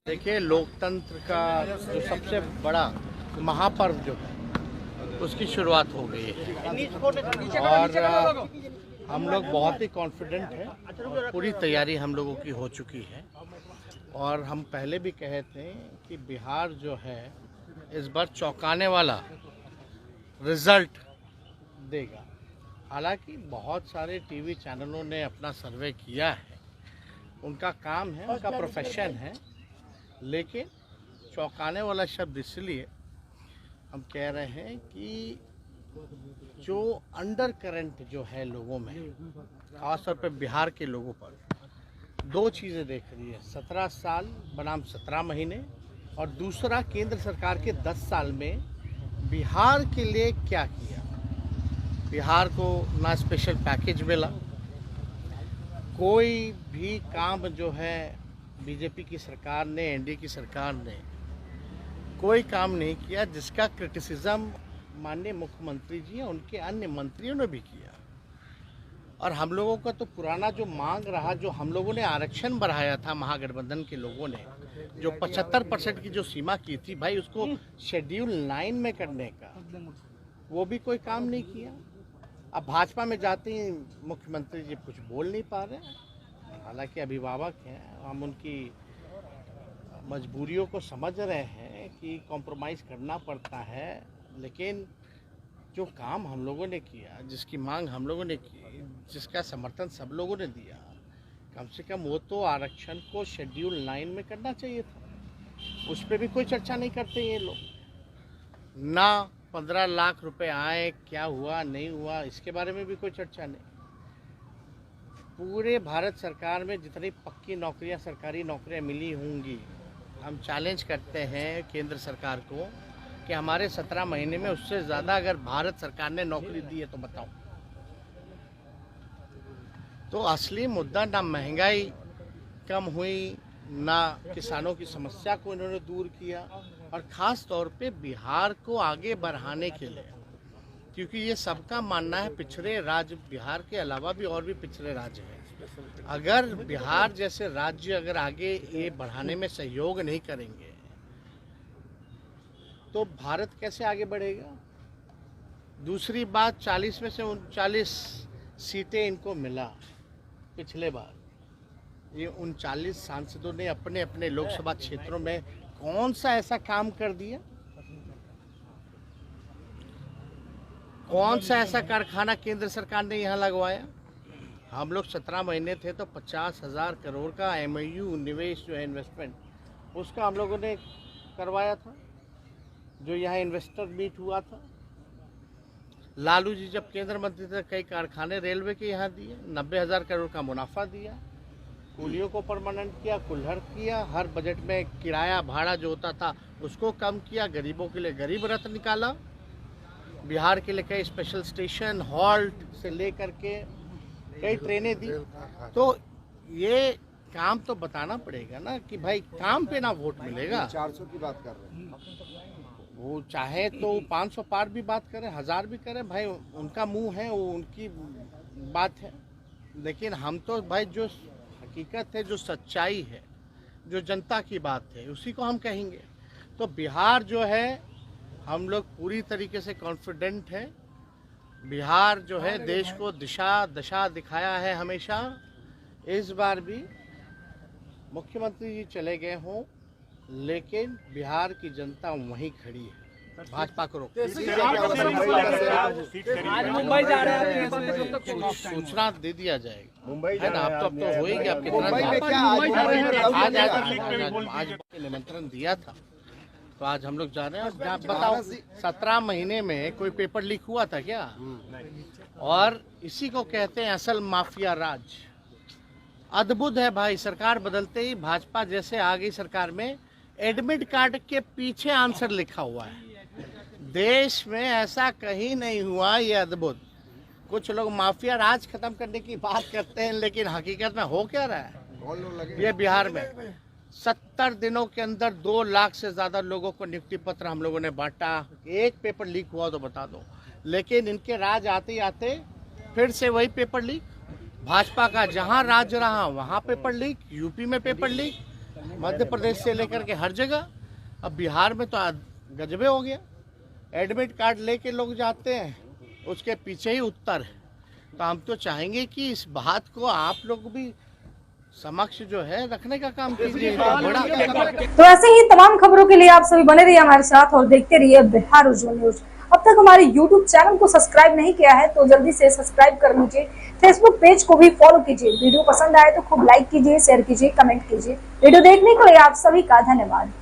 देखिए, लोकतंत्र का जो सबसे बड़ा महापर्व जो है उसकी शुरुआत हो गई है और हम लोग बहुत ही कॉन्फिडेंट हैं। पूरी तैयारी हम लोगों की हो चुकी है और हम पहले भी कहे थे कि बिहार जो है इस बार चौंकाने वाला रिजल्ट देगा। हालांकि बहुत सारे टीवी चैनलों ने अपना सर्वे किया है, उनका काम है, उनका प्रोफेशन है, लेकिन चौंकाने वाला शब्द इसलिए हम कह रहे हैं कि जो अंडर करंट जो है लोगों में, खासतौर पर बिहार के लोगों पर दो चीज़ें देख रही है। 17 साल बनाम 17 महीने और दूसरा केंद्र सरकार के 10 साल में बिहार के लिए क्या किया। बिहार को ना स्पेशल पैकेज मिला, कोई भी काम जो है बीजेपी की सरकार ने, एनडीए की सरकार ने कोई काम नहीं किया जिसका क्रिटिसिज्म माननीय मुख्यमंत्री जी और उनके अन्य मंत्रियों ने भी किया। और हम लोगों का तो पुराना जो मांग रहा, जो हम लोगों ने आरक्षण बढ़ाया था महागठबंधन के लोगों ने, जो 75% की जो सीमा की थी भाई, उसको शेड्यूल 9 में करने का, वो भी कोई काम नहीं किया। अब भाजपा में जाते ही मुख्यमंत्री जी कुछ बोल नहीं पा रहे हैं। हालांकि अभिभावक हैं, हम उनकी मजबूरियों को समझ रहे हैं कि कॉम्प्रोमाइज़ करना पड़ता है, लेकिन जो काम हम लोगों ने किया, जिसकी मांग हम लोगों ने की, जिसका समर्थन सब लोगों ने दिया, कम से कम वो तो आरक्षण को शेड्यूल 9 में करना चाहिए था। उस पर भी कोई चर्चा नहीं करते ये लोग। ना 15 लाख रुपए आए, क्या हुआ नहीं हुआ, इसके बारे में भी कोई चर्चा नहीं। पूरे भारत सरकार में जितनी पक्की नौकरियां, सरकारी नौकरियां मिली होंगी, हम चैलेंज करते हैं केंद्र सरकार को कि हमारे 17 महीने में उससे ज़्यादा अगर भारत सरकार ने नौकरी दी है तो बताओ। तो असली मुद्दा ना महंगाई कम हुई, ना किसानों की समस्या को इन्होंने दूर किया, और ख़ास तौर पे बिहार को आगे बढ़ाने के लिए, क्योंकि ये सबका मानना है पिछड़े राज्य बिहार के अलावा भी और भी पिछड़े राज्य हैं। अगर बिहार जैसे राज्य अगर आगे ये बढ़ाने में सहयोग नहीं करेंगे तो भारत कैसे आगे बढ़ेगा। दूसरी बात, 40 में से 39 सीटें इनको मिला पिछले बार। ये 39 सांसदों ने अपने अपने लोकसभा क्षेत्रों में कौन सा ऐसा काम कर दिया, कौन सा ऐसा कारखाना केंद्र सरकार ने यहाँ लगवाया। हम लोग 17 महीने थे तो 50,000 करोड़ का एमओयू निवेश जो है, इन्वेस्टमेंट, उसका हम लोगों ने करवाया था, जो यहाँ इन्वेस्टर मीट हुआ था। लालू जी जब केंद्र मंत्री थे, कई कारखाने रेलवे के यहाँ दिए, 90,000 करोड़ का मुनाफा दिया, कूलियों को परमानेंट किया, कुल्हड़ किया, हर बजट में किराया भाड़ा जो होता था उसको कम किया, गरीबों के लिए गरीब रथ निकाला, बिहार के लिए कई स्पेशल स्टेशन, हॉल्ट से लेकर के कई ट्रेनें दी। तो ये काम तो बताना पड़ेगा ना कि भाई काम पे ना वोट मिलेगा। 400 की बात कर रहे हैं, वो चाहे तो 500 पार भी बात करें, 1000 भी करें, भाई उनका मुंह है, वो उनकी बात है। लेकिन हम तो भाई जो हकीकत है, जो सच्चाई है, जो जनता की बात है, उसी को हम कहेंगे। तो बिहार जो है, हम लोग पूरी तरीके से कॉन्फिडेंट है। बिहार जो है देश को दशा दिखाया है हमेशा। इस बार भी मुख्यमंत्री जी चले गए हों, लेकिन बिहार की जनता वहीं खड़ी है, भाजपा को रोक। आज मुंबई जा रहे हैं, सूचना दे दिया जाएगा, मुंबई है ना। अब तो हो ही गया। आप कितना आज निमंत्रण दिया था, तो आज हम लोग जा रहे हैं। बताओ, 17 महीने में कोई पेपर लीक हुआ था क्या? और इसी को कहते हैं असल माफिया राज। अद्भुत है भाई, सरकार बदलते ही भाजपा जैसे आ गई सरकार में, एडमिट कार्ड के पीछे आंसर लिखा हुआ है। देश में ऐसा कहीं नहीं हुआ, ये अद्भुत। कुछ लोग माफिया राज खत्म करने की बात करते हैं, लेकिन हकीकत में हो क्या रहा है। ये बिहार में 70 दिनों के अंदर 2 लाख से ज़्यादा लोगों को नियुक्ति पत्र हम लोगों ने बांटा। एक पेपर लीक हुआ तो बता दो, लेकिन इनके राज आते आते फिर से वही पेपर लीक। भाजपा का जहां राज रहा वहां पेपर लीक, यूपी में पेपर लीक, मध्य प्रदेश से लेकर के हर जगह। अब बिहार में तो गजबे हो गया, एडमिट कार्ड लेके लोग जाते हैं, उसके पीछे ही उत्तर है। तो हम तो चाहेंगे कि इस बात को आप लोग भी समक्ष जो है रखने का काम कीजिए। तो ऐसे ही तमाम खबरों के लिए आप सभी बने रहिए हमारे साथ और देखते रहिए बिहार उज्जवल न्यूज। अब तक हमारे YouTube चैनल को सब्सक्राइब नहीं किया है तो जल्दी से सब्सक्राइब कर लीजिए। फेसबुक पेज को भी फॉलो कीजिए। वीडियो पसंद आए तो खूब लाइक कीजिए, शेयर कीजिए, कमेंट कीजिए। वीडियो देखने के लिए आप सभी का धन्यवाद।